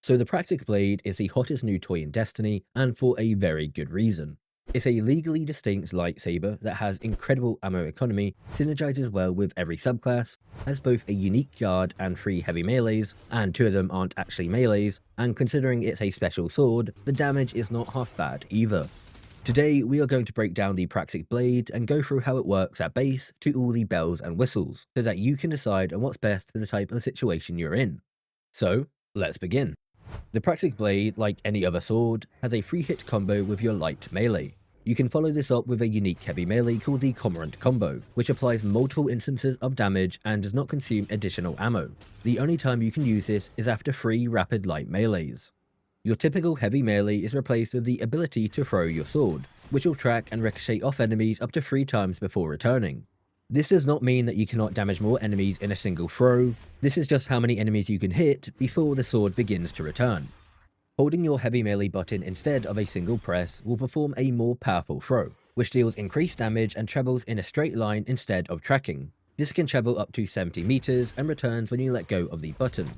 So the Praxic Blade is the hottest new toy in Destiny, and for a very good reason. It's a legally distinct lightsaber that has incredible ammo economy, synergizes well with every subclass, has both a unique guard and 3 heavy melees, and 2 of them aren't actually melees, and considering it's a special sword, the damage is not half bad either. Today, we are going to break down the Praxic Blade and go through how it works at base to all the bells and whistles, so that you can decide on what's best for the type of situation you're in. So, let's begin. The Praxic Blade, like any other sword, has a 3-hit combo with your light melee. You can follow this up with a unique heavy melee called the Cormorant combo, which applies multiple instances of damage and does not consume additional ammo. The only time you can use this is after 3 rapid light melees. Your typical heavy melee is replaced with the ability to throw your sword, which will track and ricochet off enemies up to 3 times before returning. This does not mean that you cannot damage more enemies in a single throw, this is just how many enemies you can hit before the sword begins to return. Holding your heavy melee button instead of a single press will perform a more powerful throw, which deals increased damage and travels in a straight line instead of tracking. This can travel up to 70 meters and returns when you let go of the button.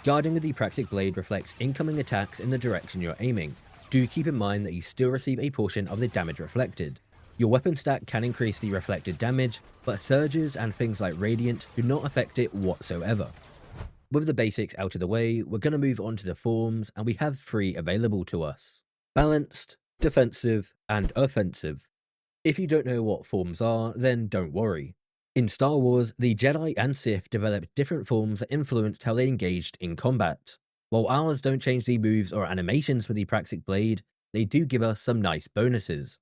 Guarding with the Praxic Blade reflects incoming attacks in the direction you're aiming. Do keep in mind that you still receive a portion of the damage reflected. Your weapon stack can increase the reflected damage, but surges and things like Radiant do not affect it whatsoever. With the basics out of the way, we're going to move on to the forms, and we have 3 available to us: Balanced, Defensive, and Offensive. If you don't know what forms are, then don't worry. In Star Wars, the Jedi and Sith developed different forms that influenced how they engaged in combat. While ours don't change the moves or animations for the Praxic Blade, they do give us some nice bonuses.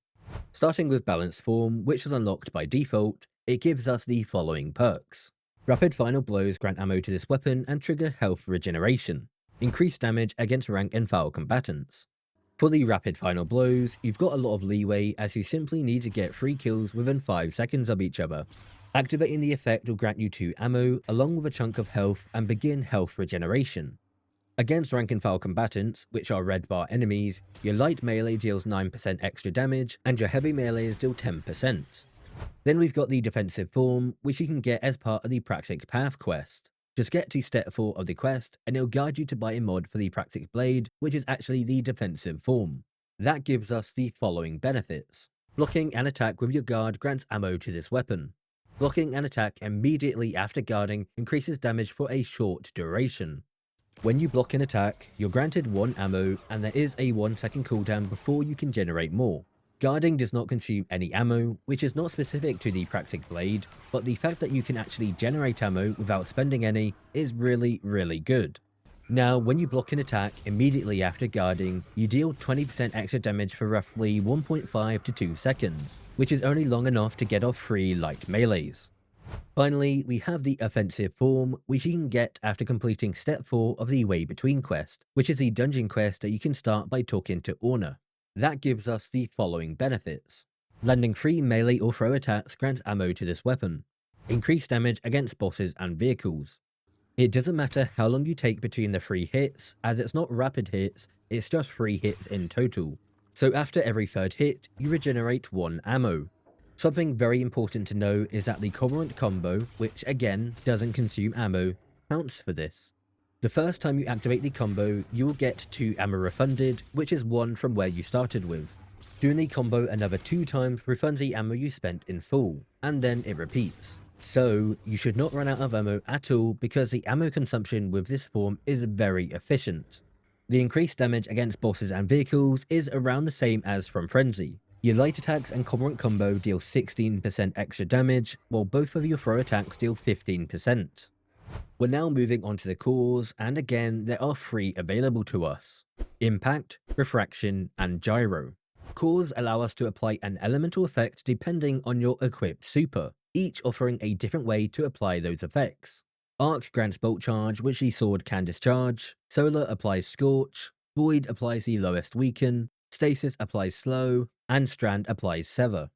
Starting with Balanced form, which is unlocked by default, it gives us the following perks. Rapid final blows grant ammo to this weapon and trigger health regeneration. Increased damage against rank and file combatants. For the rapid final blows, you've got a lot of leeway as you simply need to get 3 kills within 5 seconds of each other. Activating the effect will grant you 2 ammo along with a chunk of health and begin health regeneration. Against rank and file combatants, which are red bar enemies, your light melee deals 9% extra damage and your heavy melees deal 10%. Then we've got the defensive form, which you can get as part of the Praxic Path quest. Just get to step 4 of the quest and it'll guide you to buy a mod for the Praxic Blade, which is actually the defensive form. That gives us the following benefits. Blocking an attack with your guard grants ammo to this weapon. Blocking an attack immediately after guarding increases damage for a short duration. When you block an attack, you're granted 1 ammo and there is a 1-second cooldown before you can generate more. Guarding does not consume any ammo, which is not specific to the Praxic Blade, but the fact that you can actually generate ammo without spending any is really good. Now, when you block an attack immediately after guarding, you deal 20% extra damage for roughly 1.5 to 2 seconds, which is only long enough to get off 3 light melees. Finally, we have the offensive form, which you can get after completing step 4 of the Way Between quest, which is the dungeon quest that you can start by talking to Orna. That gives us the following benefits. Landing 3 melee or throw attacks grants ammo to this weapon. Increased damage against bosses and vehicles. It doesn't matter how long you take between the 3 hits, as it's not rapid hits, it's just 3 hits in total. So after every 3rd hit, you regenerate 1 ammo. Something very important to know is that the Cormorant combo, which again doesn't consume ammo, counts for this. The first time you activate the combo, you will get 2 ammo refunded, which is 1 from where you started with. Doing the combo another 2 times refunds the ammo you spent in full, and then it repeats. So, you should not run out of ammo at all because the ammo consumption with this form is very efficient. The increased damage against bosses and vehicles is around the same as from Frenzy. Your light attacks and Cormorant combo deal 16% extra damage, while both of your throw attacks deal 15%. We're now moving on to the cores, and again there are 3 available to us: Impact, Refraction, and Gyro. Cores allow us to apply an elemental effect depending on your equipped super, each offering a different way to apply those effects. Arc grants Bolt Charge, which the sword can discharge, Solar applies Scorch, Void applies the lowest weaken, Stasis applies Slow, and Strand applies Sever.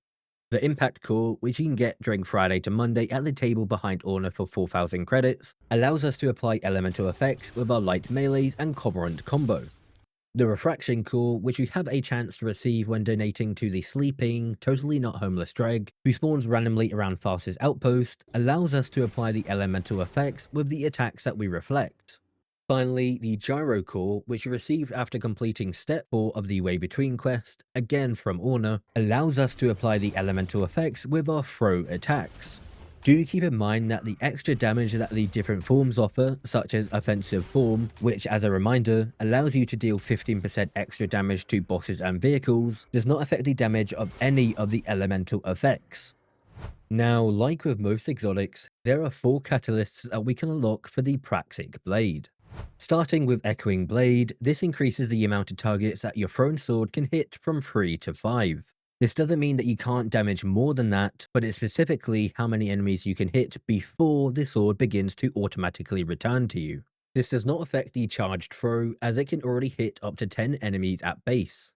The Impact core, which you can get during Friday to Monday at the table behind Orna for 4,000 credits, allows us to apply elemental effects with our light melees and Cormorant combo. The Refraction core, which you have a chance to receive when donating to the sleeping, totally not homeless Dreg, who spawns randomly around Farse's outpost, allows us to apply the elemental effects with the attacks that we reflect. Finally, the Gyro Core, which you received after completing Step 4 of the Way Between quest, again from Orna, allows us to apply the elemental effects with our throw attacks. Do keep in mind that the extra damage that the different forms offer, such as Offensive Form, which as a reminder, allows you to deal 15% extra damage to bosses and vehicles, does not affect the damage of any of the elemental effects. Now, like with most exotics, there are 4 catalysts that we can unlock for the Praxic Blade. Starting with Echoing Blade, this increases the amount of targets that your thrown sword can hit from 3 to 5. This doesn't mean that you can't damage more than that, but it's specifically how many enemies you can hit before the sword begins to automatically return to you. This does not affect the charged throw, as it can already hit up to 10 enemies at base.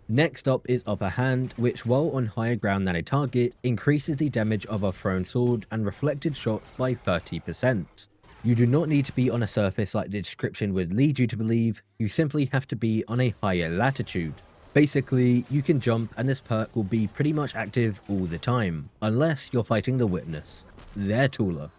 Next up is Upper Hand, which while on higher ground than a target, increases the damage of a thrown sword and reflected shots by 30%. You do not need to be on a surface like the description would lead you to believe, you simply have to be on a higher latitude. Basically, you can jump and this perk will be pretty much active all the time, unless you're fighting the Witness. They're taller.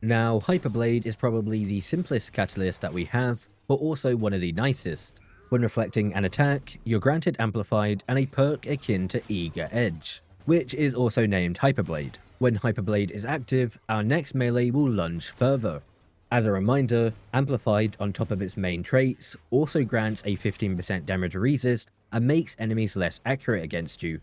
Now, Hyperblade is probably the simplest catalyst that we have, but also one of the nicest. When reflecting an attack, you're granted Amplified and a perk akin to Eager Edge, which is also named Hyperblade. When Hyperblade is active, our next melee will lunge further. As a reminder, Amplified on top of its main traits also grants a 15% damage resist and makes enemies less accurate against you.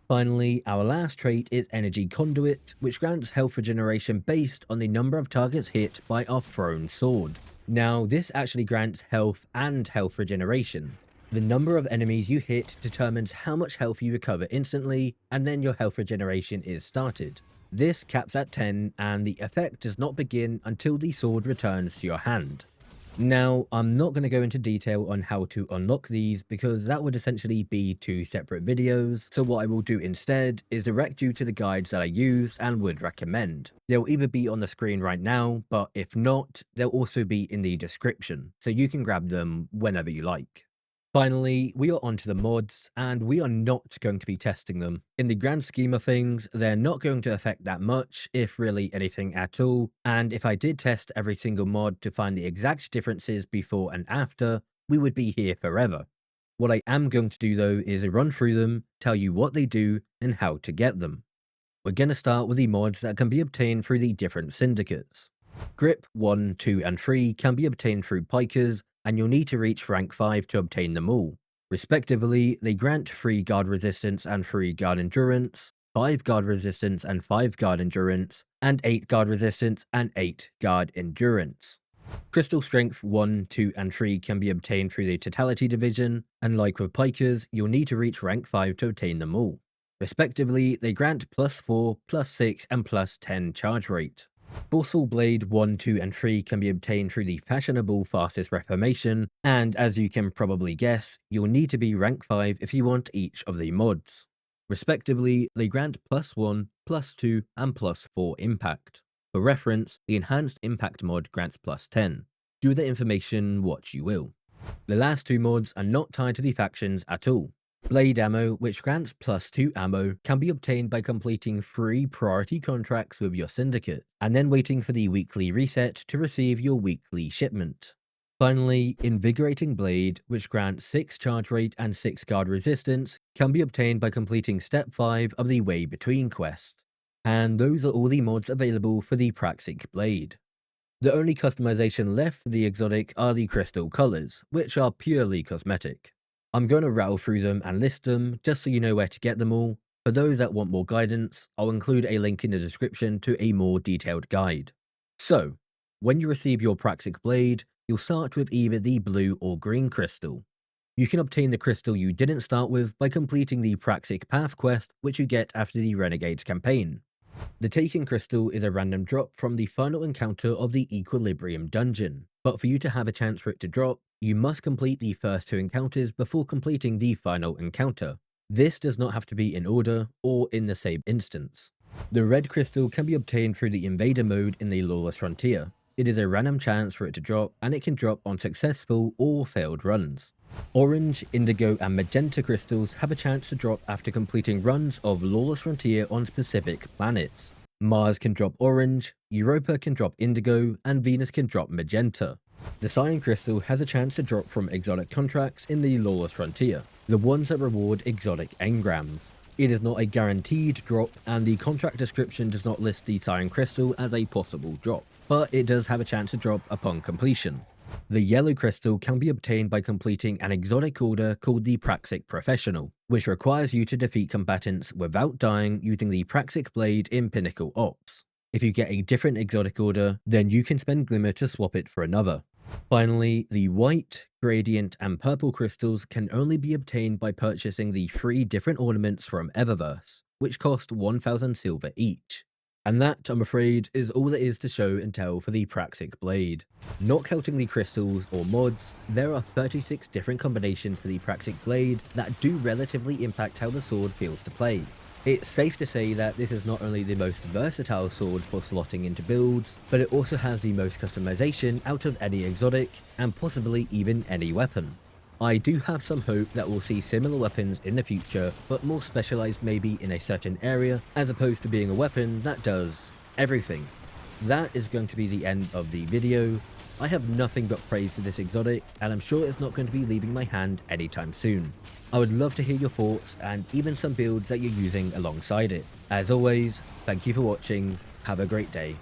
Finally, our last trait is Energy Conduit, which grants health regeneration based on the number of targets hit by our thrown sword. Now, this actually grants health and health regeneration. The number of enemies you hit determines how much health you recover instantly, and then your health regeneration is started. This caps at 10, and the effect does not begin until the sword returns to your hand. Now, I'm not going to go into detail on how to unlock these because that would essentially be 2 separate videos, so what I will do instead is direct you to the guides that I use and would recommend. They'll either be on the screen right now, but if not, they'll also be in the description, so you can grab them whenever you like. Finally, we are onto the mods, and we are not going to be testing them. In the grand scheme of things, they're not going to affect that much, if really anything at all, and if I did test every single mod to find the exact differences before and after, we would be here forever. What I am going to do though is run through them, tell you what they do, and how to get them. We're going to start with the mods that can be obtained through the different syndicates. Grip 1, 2, and 3 can be obtained through Pikers, and you'll need to reach rank 5 to obtain them all. Respectively, they grant 3 guard resistance and 3 guard endurance, 5 guard resistance and 5 guard endurance, and 8 guard resistance and 8 guard endurance. Crystal Strength 1, 2, and 3 can be obtained through the Totality division, and like with Pikers, you'll need to reach rank 5 to obtain them all. Respectively, they grant +4, +6, and +10 charge rate. Forceful Blade 1, 2, and 3 can be obtained through the fashionable Fastest Reformation, and as you can probably guess, you'll need to be rank 5 if you want each of the mods. Respectively, they grant +1, +2, and +4 impact. For reference, the Enhanced Impact mod grants +10. Do with the information what you will. The last 2 mods are not tied to the factions at all. Blade Ammo, which grants +2 ammo, can be obtained by completing 3 priority contracts with your syndicate, and then waiting for the weekly reset to receive your weekly shipment. Finally, Invigorating Blade, which grants 6 charge rate and 6 guard resistance, can be obtained by completing Step 5 of the Way Between quest. And those are all the mods available for the Praxic Blade. The only customization left for the exotic are the crystal colors, which are purely cosmetic. I'm going to rattle through them and list them, just so you know where to get them all. For those that want more guidance, I'll include a link in the description to a more detailed guide. So, when you receive your Praxic Blade, you'll start with either the blue or green crystal. You can obtain the crystal you didn't start with by completing the Praxic Path quest, which you get after the Renegades campaign. The Taken Crystal is a random drop from the final encounter of the Equilibrium dungeon, but for you to have a chance for it to drop, you must complete the first 2 encounters before completing the final encounter. This does not have to be in order or in the same instance. The Red Crystal can be obtained through the Invader mode in the Lawless Frontier. It is a random chance for it to drop, and it can drop on successful or failed runs. Orange, Indigo, and Magenta crystals have a chance to drop after completing runs of Lawless Frontier on specific planets. Mars can drop Orange, Europa can drop Indigo, and Venus can drop Magenta. The Cyan Crystal has a chance to drop from exotic contracts in the Lawless Frontier, the ones that reward exotic engrams. It is not a guaranteed drop, and the contract description does not list the Cyan Crystal as a possible drop, but it does have a chance to drop upon completion. The Yellow Crystal can be obtained by completing an exotic order called the Praxic Professional, which requires you to defeat combatants without dying using the Praxic Blade in Pinnacle Ops. If you get a different exotic order, then you can spend Glimmer to swap it for another. Finally, the White, Gradient, and Purple crystals can only be obtained by purchasing the 3 different ornaments from Eververse, which cost 1000 silver each. And that, I'm afraid, is all there is to show and tell for the Praxic Blade. Not counting the crystals or mods, there are 36 different combinations for the Praxic Blade that do relatively impact how the sword feels to play. It's safe to say that this is not only the most versatile sword for slotting into builds, but it also has the most customization out of any exotic, and possibly even any weapon. I do have some hope that we'll see similar weapons in the future, but more specialized maybe in a certain area, as opposed to being a weapon that does everything. That is going to be the end of the video. I have nothing but praise for this exotic, and I'm sure it's not going to be leaving my hand anytime soon. I would love to hear your thoughts and even some builds that you're using alongside it. As always, thank you for watching, have a great day.